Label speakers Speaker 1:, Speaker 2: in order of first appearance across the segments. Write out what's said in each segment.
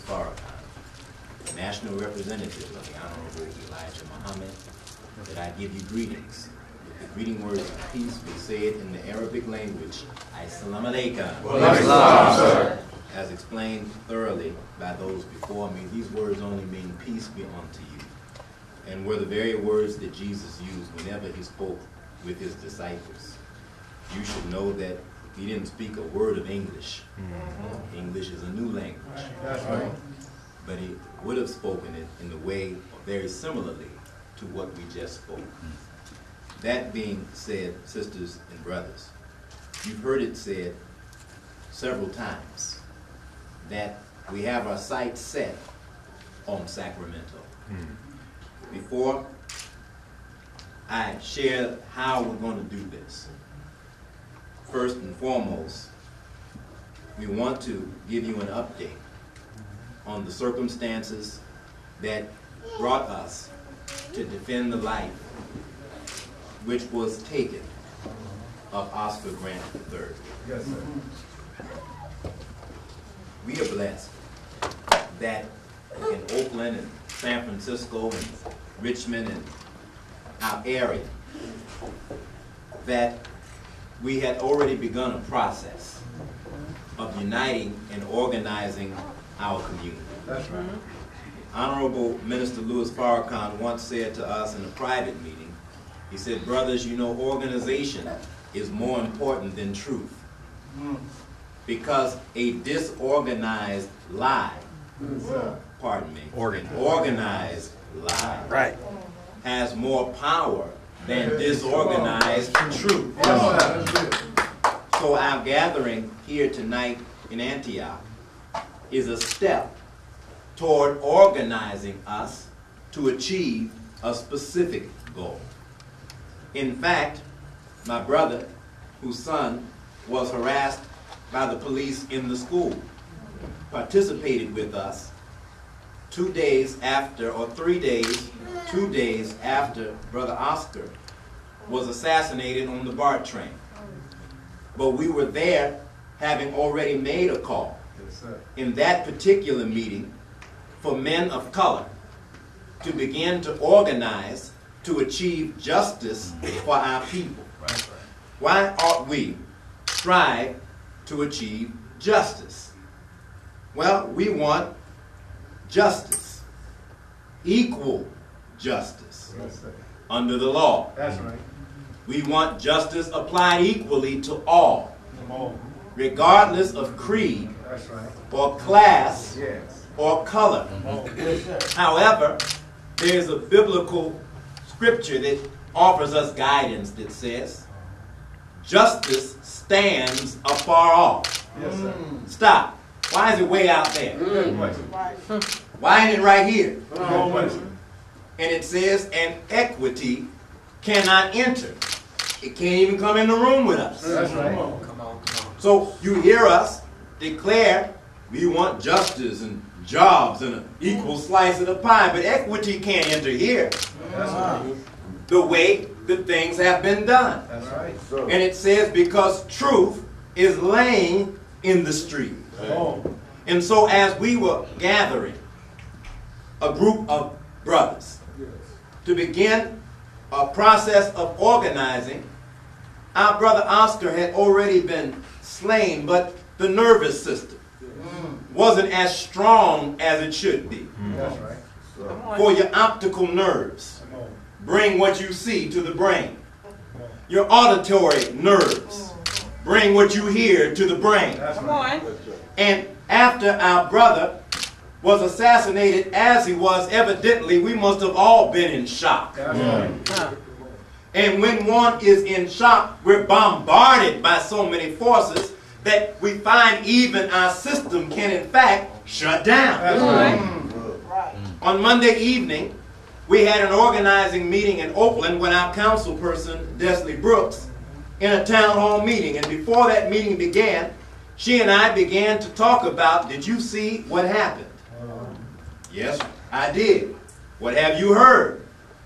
Speaker 1: Farrakhan, National Representative of the Honorable Elijah Muhammad, that I give you greetings. The greeting words of peace we say it in the Arabic language, Assalamu alaikum. As explained thoroughly by those before me, these words only mean peace be unto you, and were the very words that Jesus used whenever he spoke with his disciples. You should know that he didn't speak a word of English. English is a new language.
Speaker 2: That's right.
Speaker 1: But he would have spoken it in the way very similarly to what we just spoke. That being said, sisters and brothers, you've heard it said several times that we have our sights set on Sacramento. Before I share how we're going to do this, first and foremost, we want to give you an update on the circumstances that brought us to defend the life which was taken of Oscar Grant III.
Speaker 2: Yes, sir.
Speaker 1: We are blessed that in Oakland and San Francisco and Richmond and our area, that we had already begun a process of uniting and organizing our community.
Speaker 2: That's right.
Speaker 1: Honorable Minister Louis Farrakhan once said to us in a private meeting, he said, brothers, you know, organization is more important than truth. Because a disorganized lie, pardon me, an organized lie has more power than disorganized truth. So our gathering here tonight in Antioch is a step toward organizing us to achieve a specific goal. In fact, my brother, whose son was harassed by the police in the school, participated with us 2 days after, or 3 days, 2 days after Brother Oscar was assassinated on the BART train. But we were there having already made a call in that particular meeting for men of color to begin to organize to achieve justice for our people. Why ought we strive to achieve justice? Well, we want justice, equal justice under the law.
Speaker 2: That's right.
Speaker 1: We want justice applied equally to all, regardless of creed or class or color. However, there's a biblical scripture that offers us guidance that says, justice stands afar off.
Speaker 2: Yes, sir.
Speaker 1: Stop. Why is it way out there? Why ain't it right here? And it says, and equity cannot enter. It can't even come in the room with us.
Speaker 2: That's right.
Speaker 3: Come on.
Speaker 1: So you hear us declare we want justice and jobs and an equal slice of the pie, but equity can't enter here.
Speaker 2: That's right.
Speaker 1: The way that things have been done.
Speaker 2: That's right.
Speaker 1: And it says because truth is laying in the street. And so as we were gathering a group of brothers to begin a process of organizing, our brother Oscar had already been slain, but the nervous system wasn't as strong as it should be.
Speaker 2: That's right.
Speaker 1: For your optical nerves, bring what you see to the brain. Your auditory nerves, bring what you hear to the brain.
Speaker 2: Come on.
Speaker 1: And after our brother was assassinated, as he was, evidently we must have all been in shock.
Speaker 2: That's right.
Speaker 1: And when one is in shock, we're bombarded by so many forces that we find even our system can in fact shut down.
Speaker 2: That's right.
Speaker 1: On Monday evening, we had an organizing meeting in Oakland with our council person, Desley Brooks, in a town hall meeting. And before that meeting began, she and I began to talk about, did you see what happened? Yes, I did. What have you heard?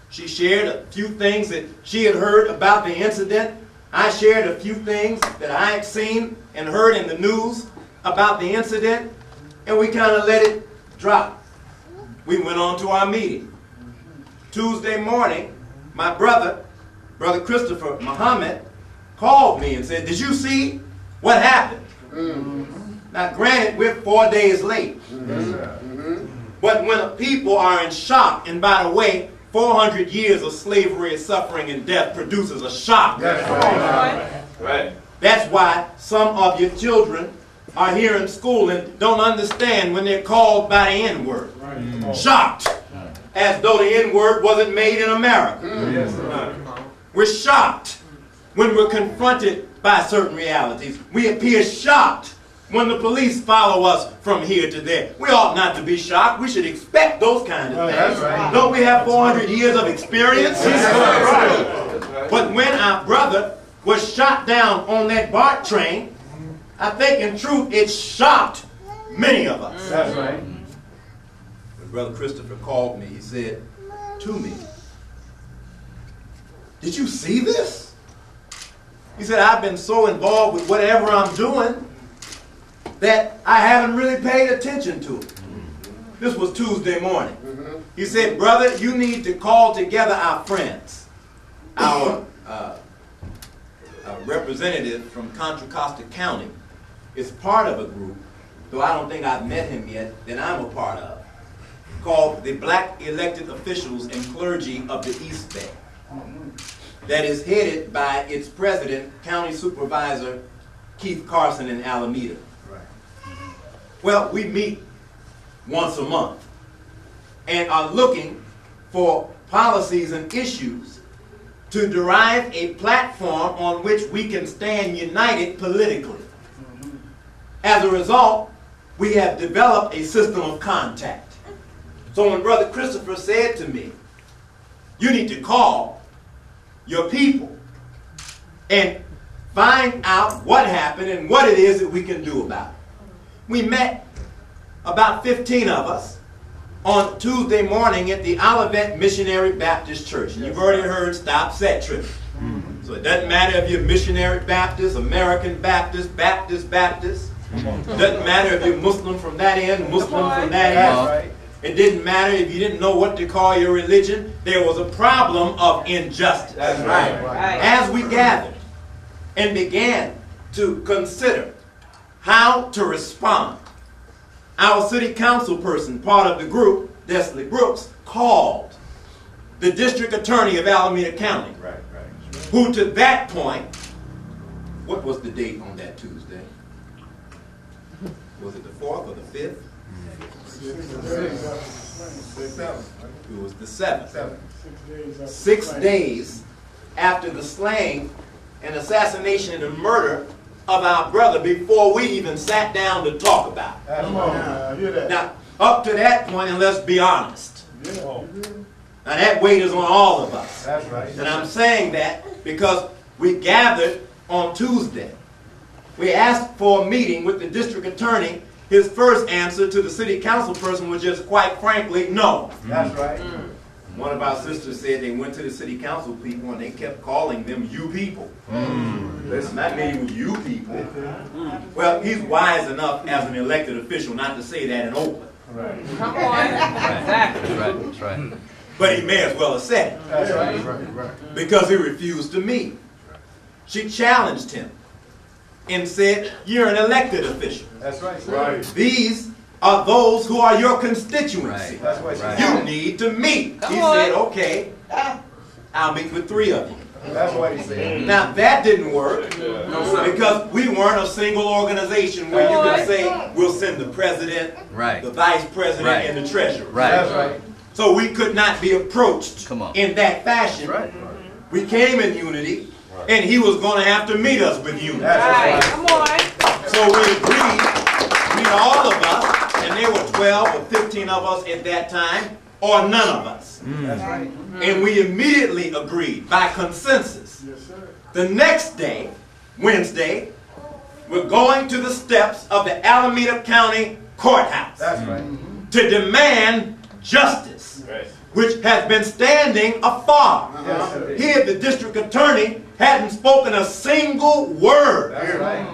Speaker 1: She shared a few things that she had heard about the incident. I shared a few things that I had seen and heard in the news about the incident. And we kind of let it dropped. We went on to our meeting. Tuesday morning, my brother Christopher Muhammad, called me and said, "Did you see what happened?" Now granted, we're 4 days late. But when people are in shock, and by the way, 400 years of slavery, suffering, and death produces a shock.
Speaker 2: That's right.
Speaker 3: Right.
Speaker 1: That's why some of your children are here in school and don't understand when they're called by the N-word. Shocked. As though the N-word wasn't made in America. We're shocked when we're confronted by certain realities. We appear shocked when the police follow us from here to there. We ought not to be shocked. We should expect those kind of things. Don't we have 400 years of experience? But when our brother was shot down on that BART train, I think in truth it shocked many of us.
Speaker 2: That's right.
Speaker 1: When Brother Christopher called me, he said to me, "Did you see this?" He said, "I've been so involved with whatever I'm doing that I haven't really paid attention to it." This was Tuesday morning. He said, "Brother, you need to call together our friends. Our representative from Contra Costa County is part of a group, though I don't think I've met him yet, that I'm a part of, called the Black Elected Officials and Clergy of the East Bay, that is headed by its president, County Supervisor Keith Carson in Alameda." Well, we meet once a month and are looking for policies and issues to derive a platform on which we can stand united politically. As a result, we have developed a system of contact. So when Brother Christopher said to me, "You need to call your people and find out what happened and what it is that we can do about it," we met, about 15 of us, on Tuesday morning at the Olivet Missionary Baptist Church. And you've already heard stop set trip. So it doesn't matter if you're Missionary Baptist, American Baptist, Baptist. Doesn't matter if you're Muslim from that end, Muslim from that end. It didn't matter if you didn't know what to call your religion. There was a problem of injustice.
Speaker 2: That's right.
Speaker 1: As we gathered and began to consider how to respond, our city council person, part of the group, Desley Brooks, called the district attorney of Alameda County, who to that point, what was the date on that Tuesday? Was it the 4th or the 5th? It was the 7th. 6 days after the slaying and assassination and the murder of our brother, before we even sat down to talk about it. Now, up to that point, and let's be honest, now that weight is on all of us.
Speaker 2: That's right.
Speaker 1: And I'm saying that because we gathered on Tuesday. We asked for a meeting with the district attorney. His first answer to the city council person was just, quite frankly, no.
Speaker 2: That's right.
Speaker 1: One of our sisters said they went to the city council people and they kept calling them "you people." Listen, that meeting with "you people." Well, he's wise enough as an elected official not to say that in Oakland.
Speaker 4: Come on. Exactly.
Speaker 3: That's right.
Speaker 1: But he may as well have said it.
Speaker 2: That's right.
Speaker 1: Because he refused to meet. She challenged him and said, "You're an elected official.
Speaker 2: That's right.
Speaker 1: These are those who are your constituency.
Speaker 2: That's what she
Speaker 1: You
Speaker 2: said.
Speaker 1: need to meet."
Speaker 4: Come
Speaker 1: He
Speaker 4: on.
Speaker 1: said, "Okay, I'll meet with 3 of you."
Speaker 2: That's what he said.
Speaker 1: Now that didn't work because we weren't a single organization where you could say, "We'll send the president,
Speaker 3: Right.
Speaker 1: the vice president,
Speaker 3: Right.
Speaker 1: and the treasurer."
Speaker 2: That's right.
Speaker 1: So we could not be approached
Speaker 3: Come on.
Speaker 1: in that fashion.
Speaker 3: Right.
Speaker 1: We came in unity, and he was going to have to meet us with unity.
Speaker 2: That's right.
Speaker 4: Come on.
Speaker 1: So we agreed, all of us, and there were 12 or 15 of us at that time, or none of us.
Speaker 2: That's right.
Speaker 1: And we immediately agreed by consensus.
Speaker 2: Yes, sir.
Speaker 1: The next day, Wednesday, we're going to the steps of the Alameda County Courthouse
Speaker 2: That's right.
Speaker 1: to demand justice, which has been standing afar.
Speaker 2: Yes, sir.
Speaker 1: Here, the district attorney hadn't spoken a single word
Speaker 2: That's right.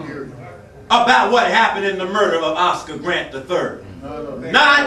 Speaker 1: about what happened in the murder of Oscar Grant III.
Speaker 2: No.
Speaker 1: Not